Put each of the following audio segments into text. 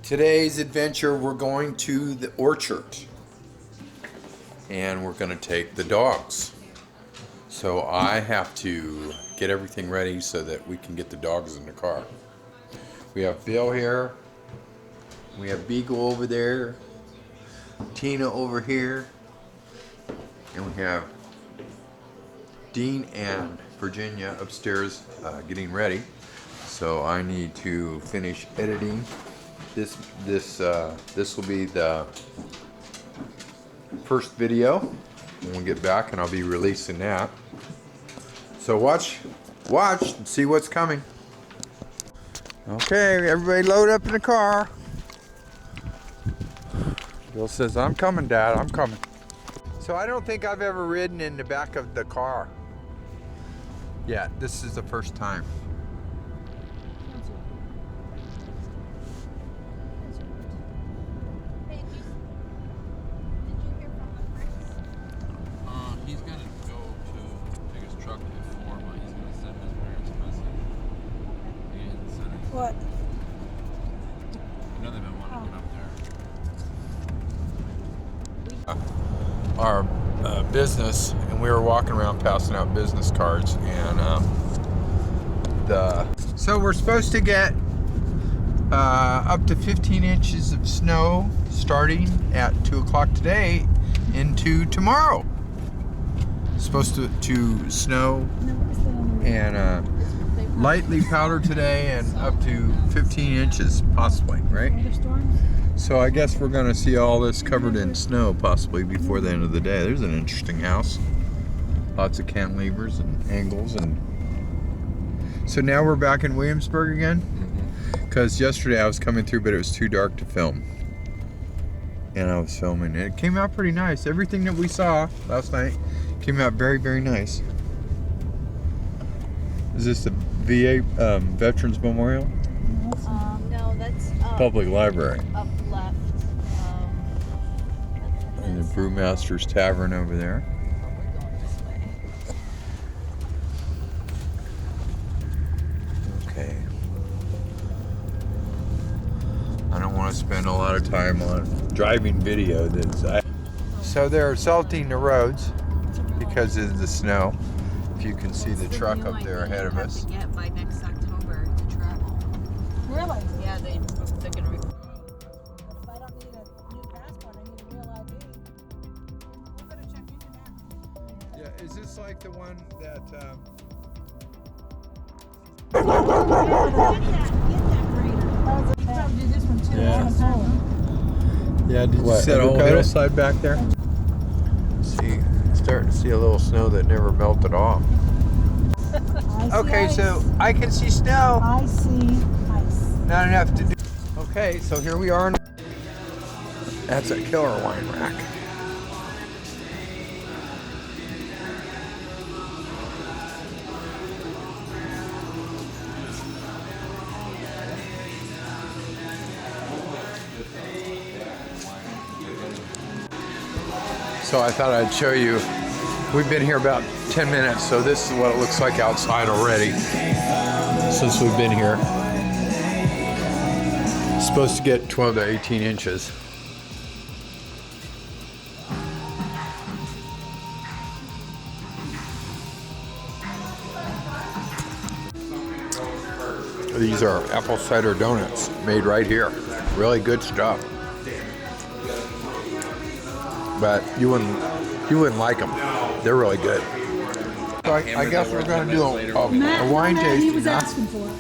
Today's adventure, we're going to the orchard and we're going to take the dogs. So I have to get everything ready so that we can get the dogs in the car. We have Bill here, we have Beagle over there, Tina over here, and we have Dean and Virginia upstairs getting ready. So I need to finish editing. This will be the first video when we get back, and I'll be releasing that. So watch and see what's coming. Okay, everybody load up in the car. Bill says, "I'm coming, Dad, I'm coming." So I don't think I've ever ridden in the back of the car. Yeah, this is the first time. He's gonna go to take his truck before, but he's gonna send his parents a message. And send it. What? You know they've been wanting to get up there. Our business, and we were walking around passing out business cards, and so we're supposed to get up to 15 inches of snow starting at 2 o'clock today into tomorrow. It's supposed to snow and lightly powder today and up to 15 inches possibly, right? So I guess we're gonna see all this covered in snow possibly before the end of the day. There's an interesting house. Lots of cantilevers and angles, and so now we're back in Williamsburg again. Because yesterday I was coming through, but it was too dark to film. And I was filming. It came out pretty nice. Everything that we saw last night came out very, very nice. Is this the VA Veterans Memorial? No, that's Public Library. Up left. And the Brewmaster's Tavern over there. We're going this way. Okay. I don't want to spend a lot of time on driving video. So they're salting the roads because of the snow. If you can see the truck up there ahead of us. To get by next October to travel. Really? Yeah, they're gonna. If I don't need a new passport, I need a real ID. We're gonna check into that. Yeah, is this like the one that? Get that grader. Do this one too. Yeah. Did you see that old hillside back there? See, starting to see a little snow that never melted off. Okay, so I can see snow. I see ice. Not enough to do. Okay, so here we are. That's a killer wine rack. So I thought I'd show you. We've been here about 10 minutes, so this is what it looks like outside already since we've been here. It's supposed to get 12 to 18 inches. These are apple cider donuts made right here. Really good stuff. But you wouldn't like them. They're really good. So I guess we're going to do a wine tasting. He was asking for it.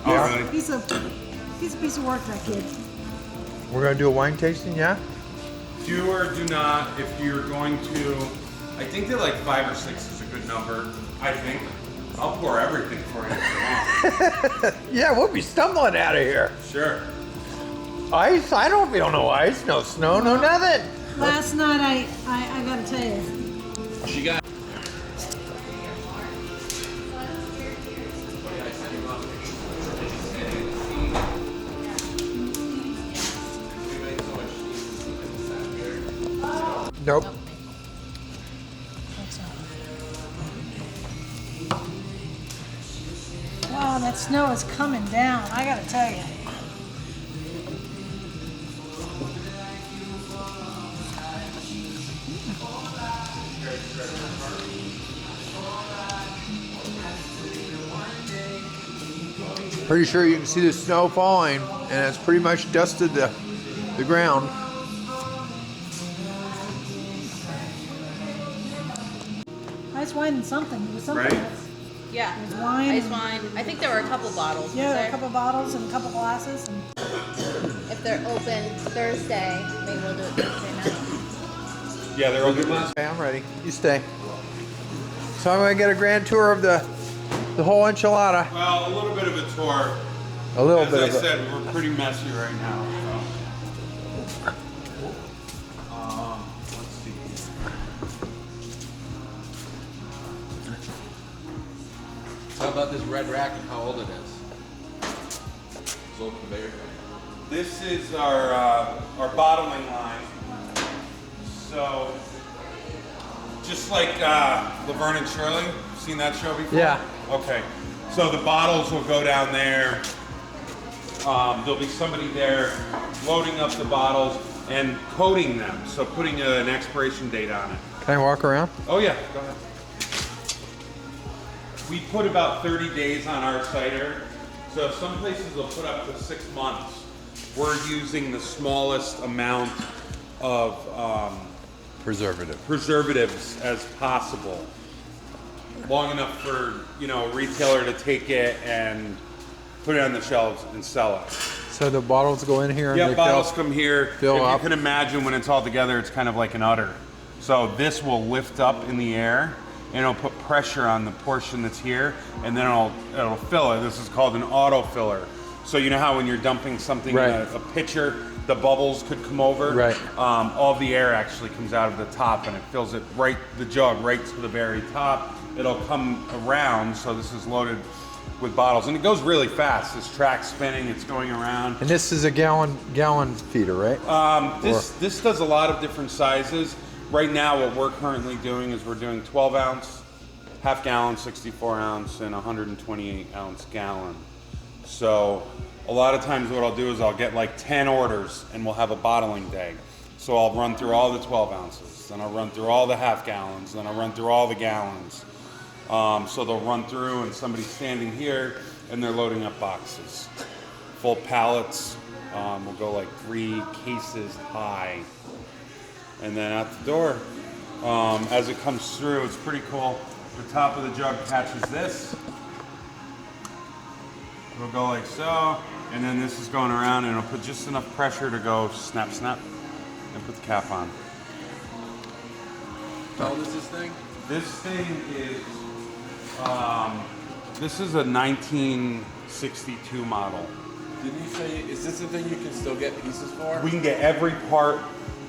Yeah. He's a piece of work, that kid. We're going to do a wine tasting, yeah? Do or do not, if you're going to, I think that like 5 or 6 is a good number. I think. I'll pour everything for you if you want. Yeah, we'll be stumbling out of here. Sure. Ice? I don't feel no ice, no snow, no nothing. Last night, I gotta tell you. She got. Nope. Wow, that snow is coming down, I gotta tell you. Pretty sure you can see the snow falling, and it's pretty much dusted the ground. Ice wine and something. It was something Right. else. Yeah. There's wine. Ice and- wine. I think there were a couple bottles. was Yeah, there? a couple bottles and a couple glasses. And If they're open Thursday, maybe we'll do it Thursday night. Yeah, they're open. Okay, I'm ready. You stay. So I'm gonna get a grand tour of the whole enchilada. Well, a little bit of a tour. A little As bit I of it. said, we're pretty messy right now. So. Let's see. How about this red rack and how old it is? This old conveyor. This is our bottling line. So, just like Laverne and Shirley, seen that show before? Yeah. Okay. So the bottles will go down there. There'll be somebody there loading up the bottles and coating them. So putting an expiration date on it. Can I walk around? Oh yeah, go ahead. We put about 30 days on our cider. So some places will put up to 6 months. We're using the smallest amount of preservatives as possible. Long enough for, a retailer to take it and put it on the shelves and sell it. So the bottles go in here and Yeah, they bottles fill. come here. fill If up. you can imagine when it's all together, it's kind of like an udder. So this will lift up in the air and it'll put pressure on the portion that's here, and then it'll fill it. This is called an auto filler. So you know how when you're dumping something Right. in a pitcher, the bubbles could come over? Right. All of the air actually comes out of the top and it fills it the jug right to the very top. It'll come around, so this is loaded with bottles, and it goes really fast. This track's spinning, it's going around. And this is a gallon feeder, right? This does a lot of different sizes. Right now, what we're currently doing is we're doing 12 ounce, half gallon, 64 ounce, and 128 ounce gallon. So a lot of times what I'll do is I'll get like 10 orders and we'll have a bottling day. So I'll run through all the 12 ounces, then I'll run through all the half gallons, then I'll run through all the gallons. So they'll run through and somebody's standing here and they're loading up boxes. Full pallets, will go like 3 cases high. And then out the door, as it comes through, it's pretty cool. The top of the jug catches this. It'll go like so, and then this is going around and it'll put just enough pressure to go snap, snap, and put the cap on. How old is this thing? This thing is, this is a 1962 model. Didn't you say, is this the thing you can still get pieces for? We can get every part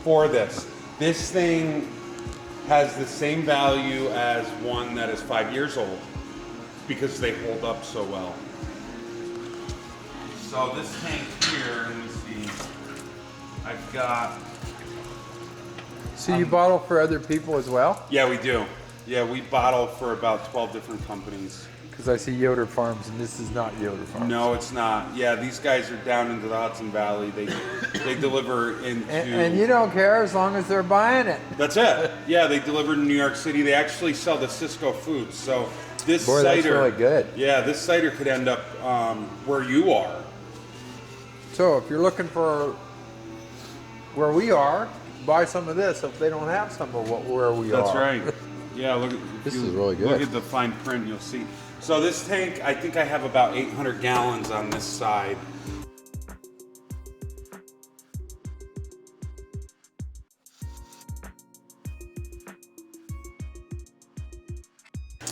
for this. This thing has the same value as one that is 5 years old because they hold up so well. So this tank here, let me see, I've got... So you bottle for other people as well? Yeah, we do. Yeah, we bottle for about 12 different companies. Because I see Yoder Farms, and this is not Yoder Farms. No, it's not. Yeah, these guys are down into the Hudson Valley. They deliver into... And you don't care as long as they're buying it. That's it. Yeah, they deliver in New York City. They actually sell the Cisco Foods. So this Boy, cider... that's really good. Yeah, this cider could end up where you are. So if you're looking for where we are, buy some of this if they don't have some of where we are. That's right. Yeah, look at This is really good. Look at the fine print, you'll see. So this tank, I think I have about 800 gallons on this side.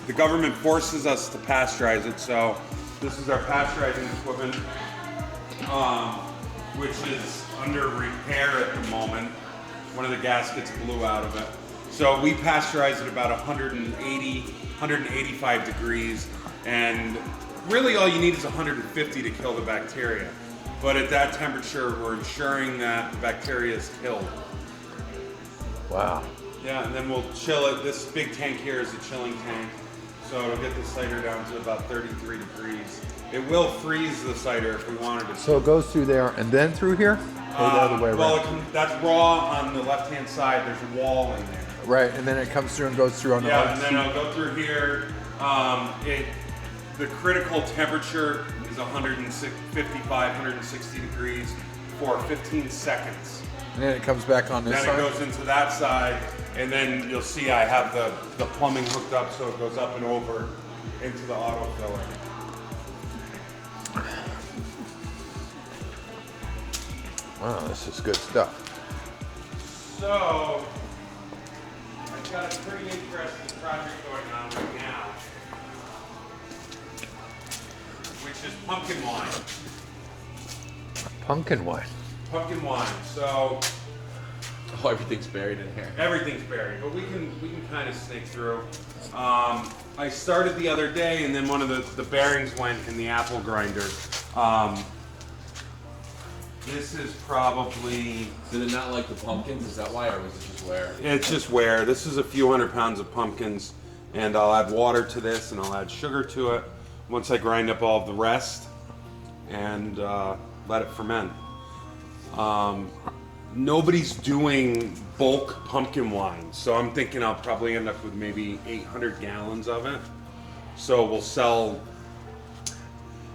The government forces us to pasteurize it, so this is our pasteurizing equipment, which is under repair at the moment. One of the gaskets blew out of it. So we pasteurize at about 180, 185 degrees, and really all you need is 150 to kill the bacteria. But at that temperature, we're ensuring that the bacteria is killed. Wow. Yeah, and then we'll chill it. This big tank here is a chilling tank, so it'll get the cider down to about 33 degrees. It will freeze the cider if we wanted to. So it goes through there and then through here? Or the other way around? Well, that's raw on the left-hand side. There's a wall in there. Right, and then it comes through and goes through on the Yeah, hard and then sheet. I'll go through here. the critical temperature is 155, 160 degrees for 15 seconds. And then it comes back on this Then side. it goes into that side, and then you'll see I have the plumbing hooked up so it goes up and over into the auto filler. Wow, this is good stuff. So, I've got a pretty interesting project going on right now, which is pumpkin wine. Pumpkin wine. Pumpkin wine. So Oh, everything's buried in here. everything's buried, but we can kind of snake through. I started the other day, and then one of the bearings went in the apple grinder. This is probably, Did it not like the pumpkins? Is that why, or was it just wear? it's just wear. This is a few 100 pounds of pumpkins, and I'll add water to this, and I'll add sugar to it once I grind up all of the rest, and let it ferment. Nobody's doing bulk pumpkin wine, so I'm thinking I'll probably end up with maybe 800 gallons of it. So we'll sell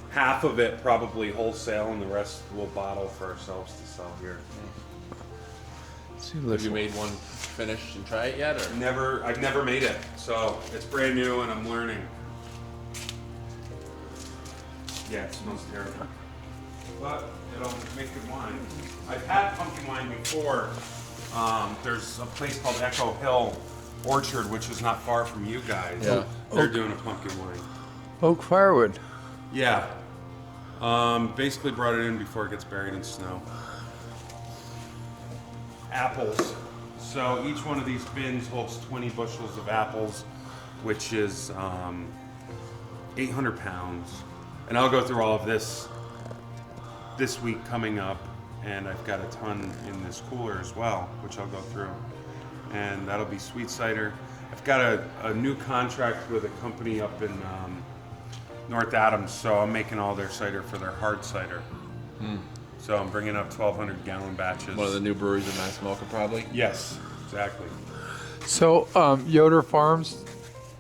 half of it probably wholesale, and the rest we'll bottle for ourselves to sell here. Have you made one finished and try it yet, or? I've never made it, so it's brand new and I'm learning. Yeah, it smells terrible, but it'll make good wine. I've had pumpkin wine before. There's a place called Echo Hill Orchard, which is not far from you guys. Yeah. They're doing a pumpkin wine. Oak firewood. Yeah. Basically brought it in before it gets buried in snow. Apples. So each one of these bins holds 20 bushels of apples, which is 800 pounds. And I'll go through all of this week coming up, and I've got a ton in this cooler as well, which I'll go through. And that'll be sweet cider. I've got a new contract with a company up in North Adams, so I'm making all their cider for their hard cider. So I'm bringing up 1,200 gallon batches. One of the new breweries in Massamoka, probably? Yes, exactly. So, Yoder Farms,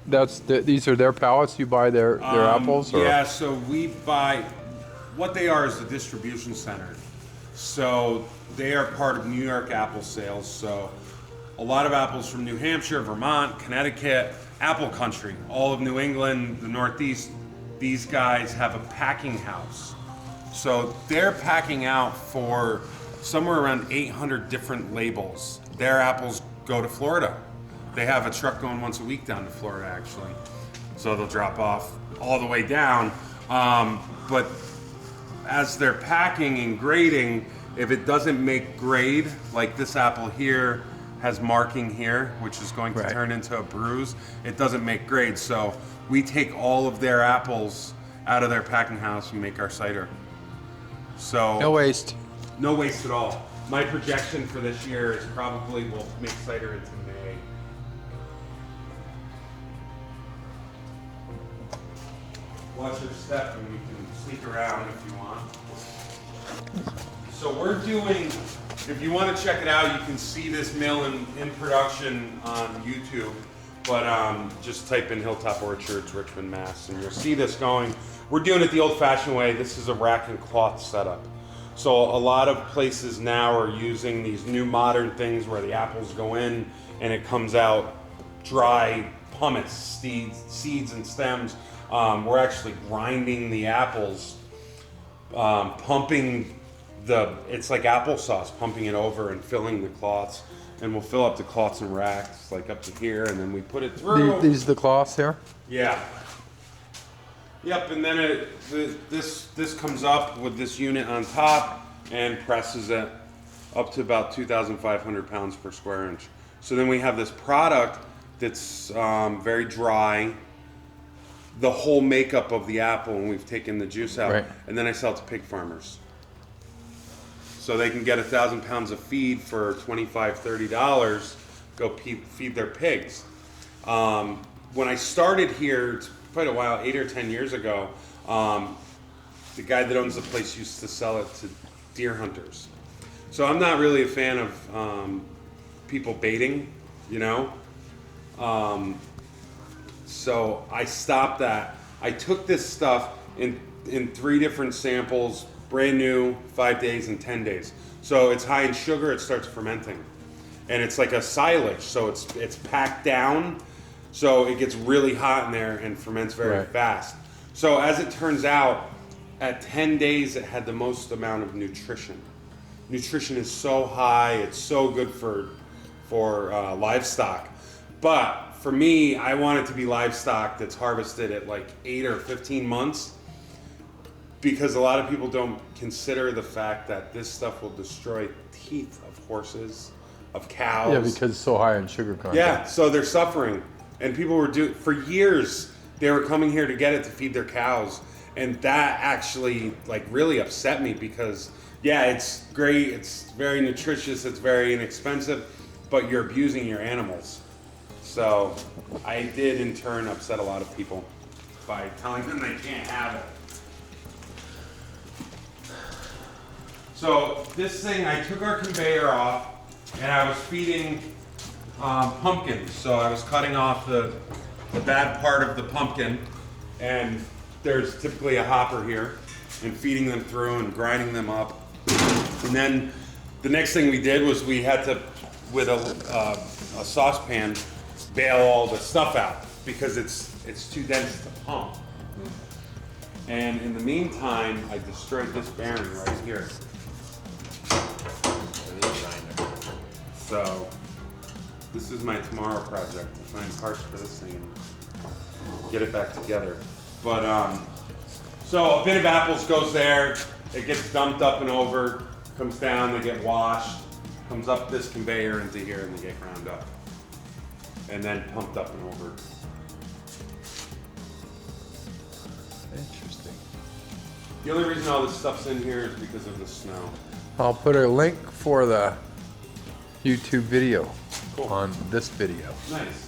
these are their pallets. You buy their apples? Or? Yeah, so we buy, what they are is a distribution center. So they are part of New York apple sales. So a lot of apples from New Hampshire, Vermont, Connecticut, apple country, all of New England, the Northeast. These guys have a packing house. So they're packing out for somewhere around 800 different labels. Their apples go to Florida. They have a truck going once a week down to Florida, actually. So they'll drop off all the way down. But as they're packing and grading, if it doesn't make grade, like this apple here has marking here, which is going to turn into a bruise, it doesn't make grade. So we take all of their apples out of their packing house and make our cider. So No waste. no waste at all. My projection for this year is probably we'll make cider into May. Watch your step and you can sneak around if you want. So we're doing, if you want to check it out, you can see this mill in production on YouTube. But just type in Hilltop Orchards, Richmond, Mass, and you'll see this going. We're doing it the old-fashioned way. This is a rack and cloth setup. So a lot of places now are using these new modern things where the apples go in and it comes out dry pumice, seeds and stems. We're actually grinding the apples, pumping it's like applesauce, pumping it over and filling the cloths. And we'll fill up the cloths and racks, like up to here, and then we put it through. These are the cloths here? Yeah. Yep, and then this comes up with this unit on top and presses it up to about 2,500 pounds per square inch. So then we have this product that's very dry, the whole makeup of the apple, and we've taken the juice out, and then I sell it to pig farmers. So they can get 1,000 pounds of feed for $25, $30, go feed their pigs. When I started here, it's quite a while, 8 or 10 years ago, the guy that owns the place used to sell it to deer hunters. So I'm not really a fan of people baiting, you know? So I stopped that. I took this stuff in 3 different samples, brand new, 5 days and 10 days. So it's high in sugar, it starts fermenting. And it's like a silage, so it's packed down, so it gets really hot in there and ferments very fast. So as it turns out, at 10 days it had the most amount of nutrition. Nutrition is so high, it's so good for livestock. But for me, I want it to be livestock that's harvested at like 8 or 15 months, because a lot of people don't consider the fact that this stuff will destroy teeth of horses, of cows. Yeah, because it's so high in sugar content. Yeah, so they're suffering. And people were for years, they were coming here to get it to feed their cows. And that actually like really upset me, because yeah, it's great, it's very nutritious, it's very inexpensive, but you're abusing your animals. So I did in turn upset a lot of people by telling them they can't have it. So this thing, I took our conveyor off and I was feeding pumpkins. So I was cutting off the bad part of the pumpkin, and there's typically a hopper here, and feeding them through and grinding them up. And then the next thing we did was we had to, with a saucepan, bail all the stuff out because it's too dense to pump. And in the meantime, I destroyed this bearing right here. So this is my tomorrow project, to find parts for this thing and get it back together. But so a bit of apples goes there, it gets dumped up and over, comes down, they get washed, comes up this conveyor into here, and they get ground up. And then pumped up and over. Interesting. The only reason all this stuff's in here is because of the snow. I'll put a link for the YouTube video on this video. Nice.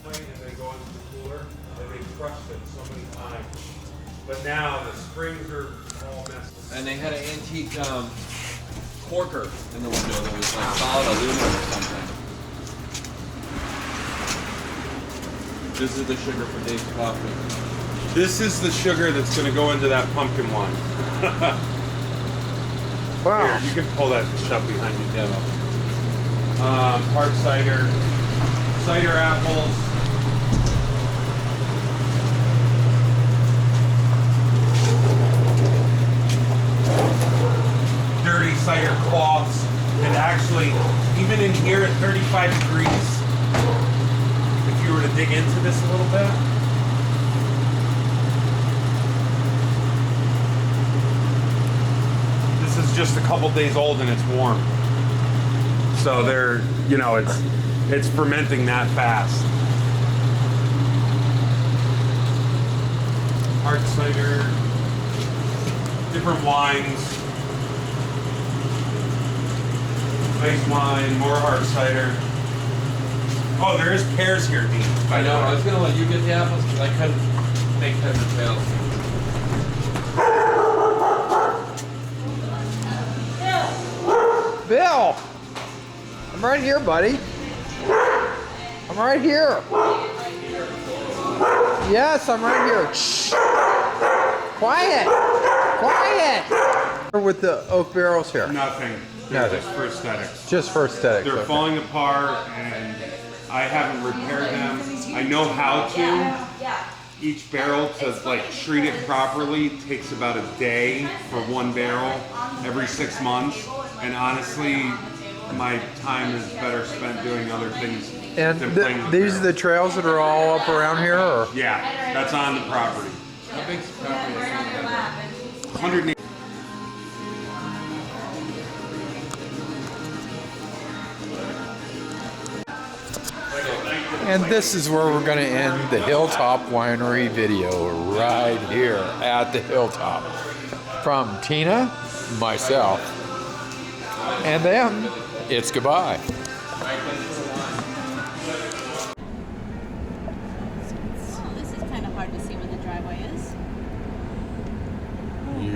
And they go into the cooler, and they crushed it so many times. But now the springs are all messed up. And they had an antique corker in the window that was like solid aluminum or something. This is the sugar for Dave's coffee. This is the sugar that's going to go into that pumpkin wine. Wow. Here, you can pull that shut behind you. Yeah. Hard cider, cider apples. Dirty cider cloths. And actually, even in here at 35 degrees, if you were to dig into this a little bit, this is just a couple days old and it's warm. So they're, you know, it's fermenting that fast. Hard cider, different wines. Nice wine, more hard cider. Oh, there is pears here, Dean. I know, I was gonna let you get the apples because I couldn't make heads or tails. Bill! I'm right here, buddy. I'm right here. Yes, I'm right here. Shh. Quiet! Quiet! With the oak barrels here. Nothing. They're Nothing. just for aesthetics. Just for aesthetics. They're okay. falling apart and I haven't repaired them. I know how to. Each barrel to like treat it properly takes about a day for one barrel every 6 months. And honestly, my time is better spent doing other things And than playing with these are the barrels. trails that are all up around here, or? Yeah, that's on the property. How big's the property? 180. And this is where we're going to end the Hilltop Winery video, right here at the Hilltop. From Tina, myself, and them, it's goodbye. Oh, this is kind of hard to see where the driveway is.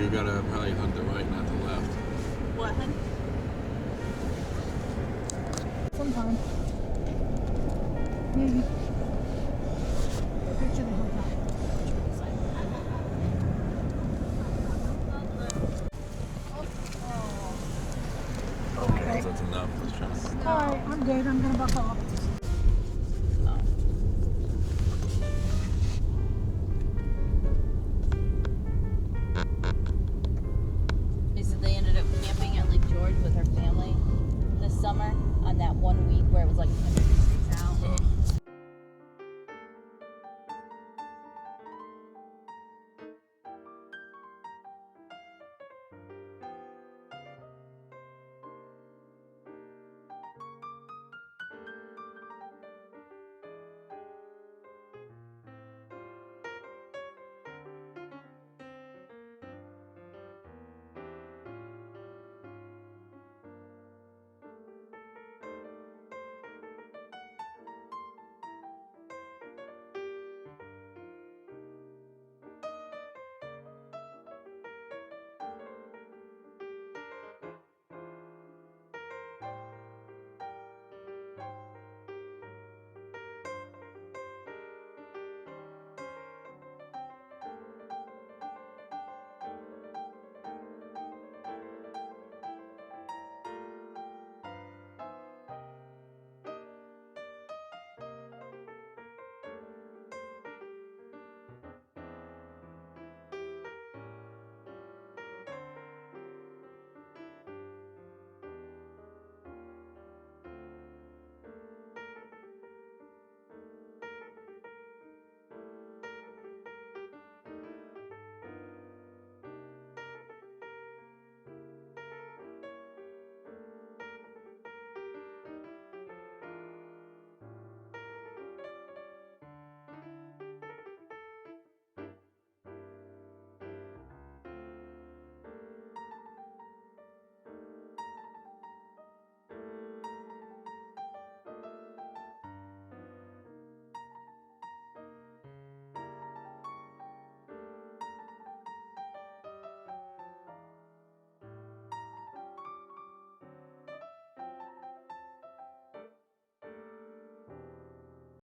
you gotta probably hug the right, not the left. What, hun? Sometime. Maybe. Picture the hilltop. Okay. That's enough. Let's try to. Alright, I'm good. I'm gonna buckle up. They said they ended up camping at Lake George with her family this summer on that 1 week where it was like 100